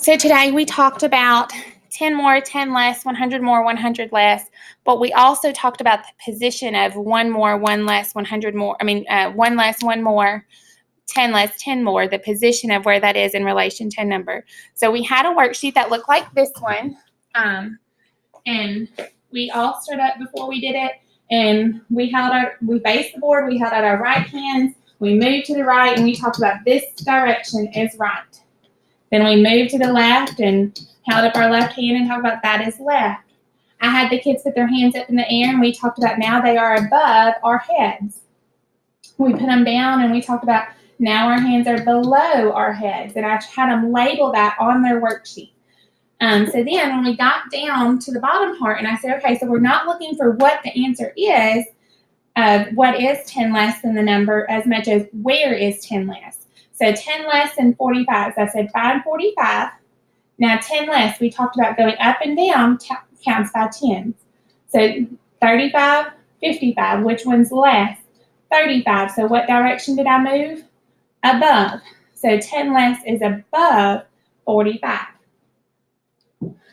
So today we talked about 10 more, 10 less, 100 more, 100 less, but we also talked about the position of 1 more, 1 less, 100 more, 1 less, 1 more, 10 less, 10 more, the position of where that is in relation to a number. So we had a worksheet that looked like this one, and we all stood up before we did it, and we faced the board, we held out our right hands, we moved to the right, and we talked about this direction is right. Then we moved to the left and held up our left hand and talked about that is left. I had the kids put their hands up in the air and we talked about now they are above our heads. We put them down and we talked about now our hands are below our heads, and I had them label that on their worksheet. So then when we got down to the bottom part and I said, okay, so we're not looking for what the answer is, what is 10 less than the number as much as where is 10 less. So 10 less than 45. So I said find 45. Now 10 less, we talked about going up and down counts by tens. So 35, 55, which one's less? 35. So what direction did I move? Above. So 10 less is above 45.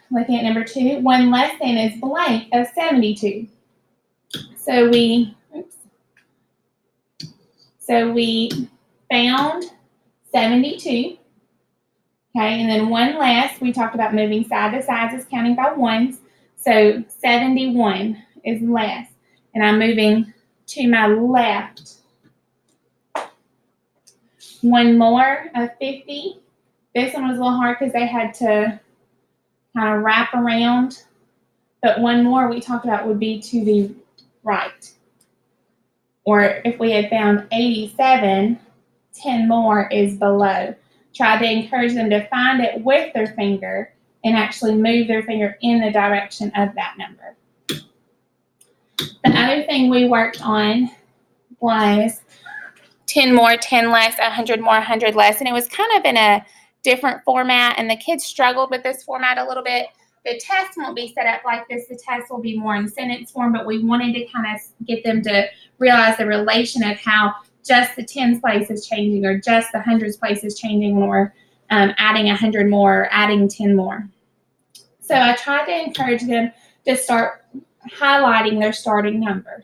Looking at number 2, 1 less than is blank of 72. So we found 72. Okay, and then 1 less, we talked about moving side to side is counting by ones. So 71 is less. And I'm moving to my left. 1 more of 50. This one was a little hard because they had to kind of wrap around. But 1 more we talked about would be to the right. Or if we had found 87, 10 more is below. Try to encourage them to find it with their finger and actually move their finger in the direction of that number. The other thing we worked on was 10 more, 10 less, 100 more, 100 less, and it was kind of in a different format, and the kids struggled with this format a little bit. The test won't be set up like this. The test will be more in sentence form, but we wanted to kind of get them to realize the relation of how just the tens place is changing or just the hundreds place is changing when we're adding 100 more or adding 10 more. So I tried to encourage them to start highlighting their starting number.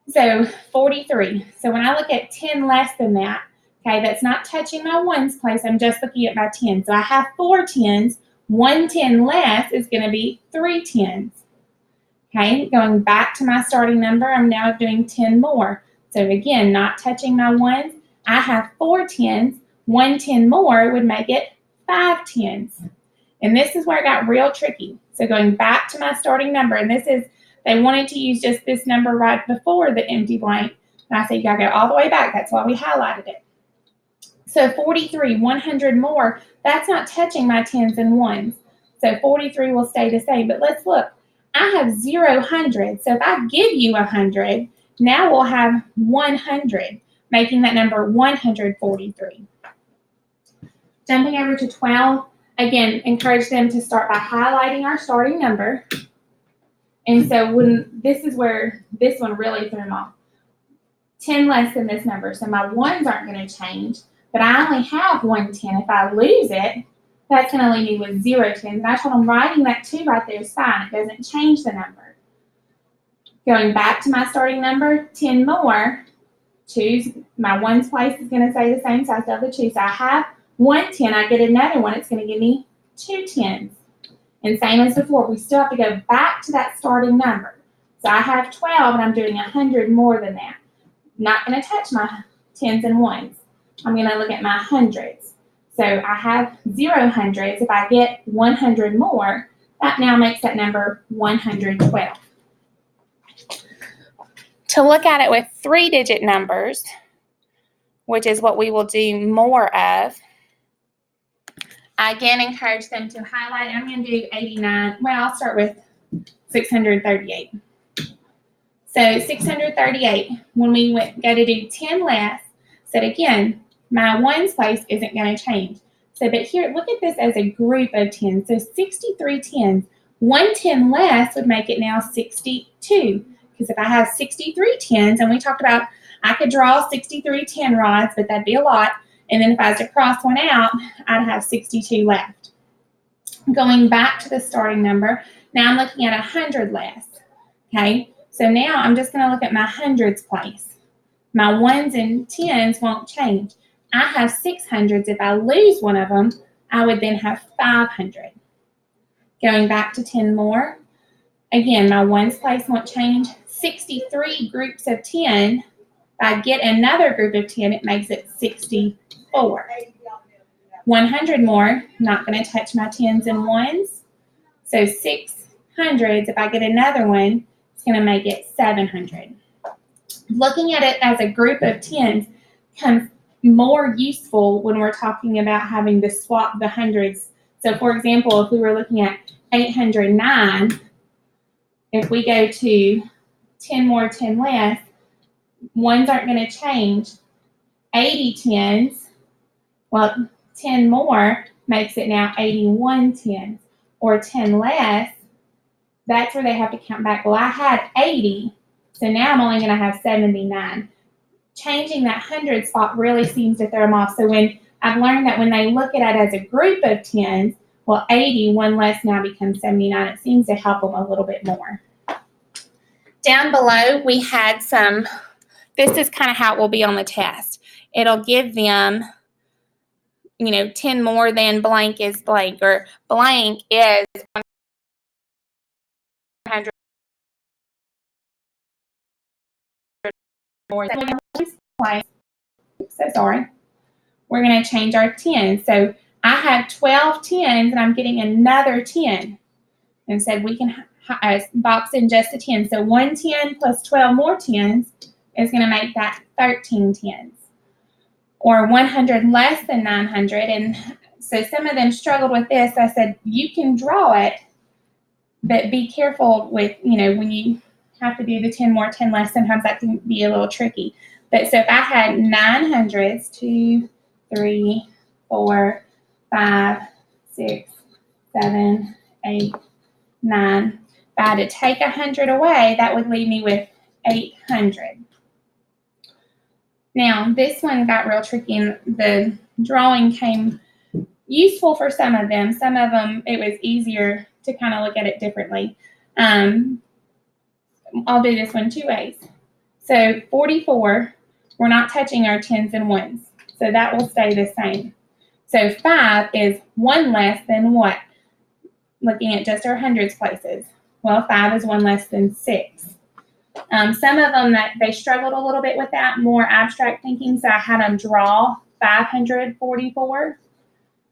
So 43. So when I look at 10 less than that, okay, that's not touching my ones place. I'm just looking at my 10. So I have 4 tens. 1 10 less is going to be 3 tens. Okay, going back to my starting number, I'm now doing 10 more. So again, not touching my ones, I have 4 tens. 1 10 more would make it 5 tens. And this is where it got real tricky. So going back to my starting number, and this is, they wanted to use just this number right before the empty blank. And I said, you gotta go all the way back. That's why we highlighted it. So 43, 100 more, that's not touching my tens and ones. So 43 will stay the same. But let's look. I have 0 hundreds. So if I give you 100, now we'll have 100, making that number 143. Jumping over to 12, again, encourage them to start by highlighting our starting number. And so this is where this one really threw them off. 10 less than this number. So my ones aren't going to change, but I only have 1 10. If I lose it, that's going to leave me with 0 tens. And I told them writing that 2 right there is fine. It doesn't change the number. Going back to my starting number, 10 more. My ones place is going to stay the same, so I still have the 2. So I have 1 10. I get another one. It's going to give me 2 tens. And same as before, we still have to go back to that starting number. So I have 12, and I'm doing 100 more than that. Not going to touch my tens and ones. I'm going to look at my hundreds. So I have 0 hundreds. If I get 100 more, that now makes that number 112. To look at it with 3-digit numbers, which is what we will do more of, I again encourage them to highlight. I'm going to do 89. Well, I'll start with 638. So 638, when we go to do 10 less, said again, my ones place isn't going to change. So, but here, look at this as a group of 10. So 63 tens. 1 10 less would make it now 62. Because if I have 63 tens, and we talked about I could draw 63 10 rods, but that'd be a lot. And then if I was to cross one out, I'd have 62 left. Going back to the starting number, now I'm looking at 100 less. Okay, so now I'm just going to look at my hundreds place. My ones and tens won't change. I have 600s. If I lose one of them, I would then have 500. Going back to 10 more. Again, my ones place won't change. 63 groups of 10. If I get another group of 10, it makes it 64. 100 more, not going to touch my tens and ones. So 600s, if I get another one, it's going to make it 700. Looking at it as a group of tens becomes more useful when we're talking about having to swap the hundreds. So for example, if we were looking at 809, if we go to 10 more, 10 less, ones aren't going to change. 80 tens, well, 10 more makes it now 81 tens. Or 10 less, that's where they have to count back. Well, I had 80, so now I'm only going to have 79. Changing that 100 spot really seems to throw them off. So when I've learned that when they look at it as a group of tens, well, 80, one less now becomes 79. It seems to help them a little bit more. Down below, we had some, this is kind of how it will be on the test. It'll give them, 10 more than blank is blank, or blank is 100 more than blank. So sorry. We're going to change our 10. So I have 12 tens, and I'm getting another 10. And said we can box in just a 10. So 1 10 plus 12 more 10s is going to make that 13 tens. Or 100 less than 900. And so some of them struggled with this. I said, you can draw it, but be careful with, when you have to do the 10 more, 10 less, sometimes that can be a little tricky. But so if I had 900s, 2, 3, 4, 5, 6, 7, 8, 9. If I had to take 100 away, that would leave me with 800. Now, this one got real tricky, and the drawing came useful for some of them. Some of them, it was easier to kind of look at it differently. I'll do this one 2 ways. So 44, we're not touching our tens and ones, so that will stay the same. So 5 is 1 less than what? Looking at just our hundreds places. Well, 5 is 1 less than 6. Some of them that they struggled a little bit with that, more abstract thinking, so I had them draw 544.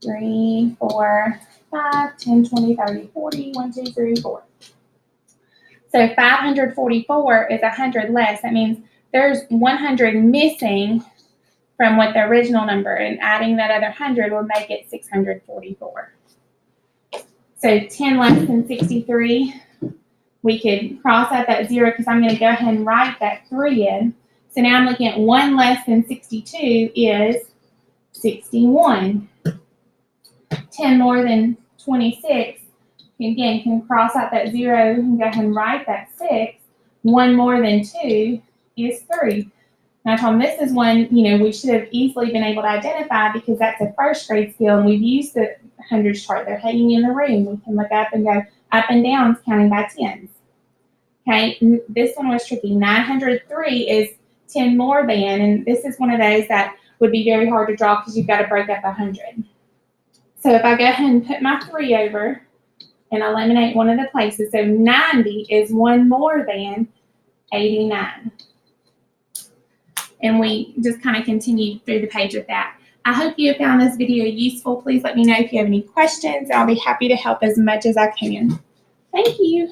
3, 4, 5, 10, 20, 30, 40, 1, 2, 3, 4. So 544 is 100 less. That means there's 100 missing from what the original number, and adding that other 100 will make it 644. So 10 less than 63, we could cross out that 0 because I'm going to go ahead and write that 3 in. So now I'm looking at 1 less than 62 is 61. 10 more than 26, again, can cross out that 0 and go ahead and write that 6. 1 more than 2 is 3. And I told them this is one, we should have easily been able to identify because that's a first grade skill, and we've used the hundreds chart. They're hanging in the room. We can look up and go up and down counting by tens. Okay, this one was tricky. 903 is 10 more than, and this is one of those that would be very hard to draw because you've got to break up 100. So if I go ahead and put my 3 over and eliminate one of the places, so 90 is 1 more than 89. And we just kind of continue through the page with that. I hope you have found this video useful. Please let me know if you have any questions. I'll be happy to help as much as I can. Thank you.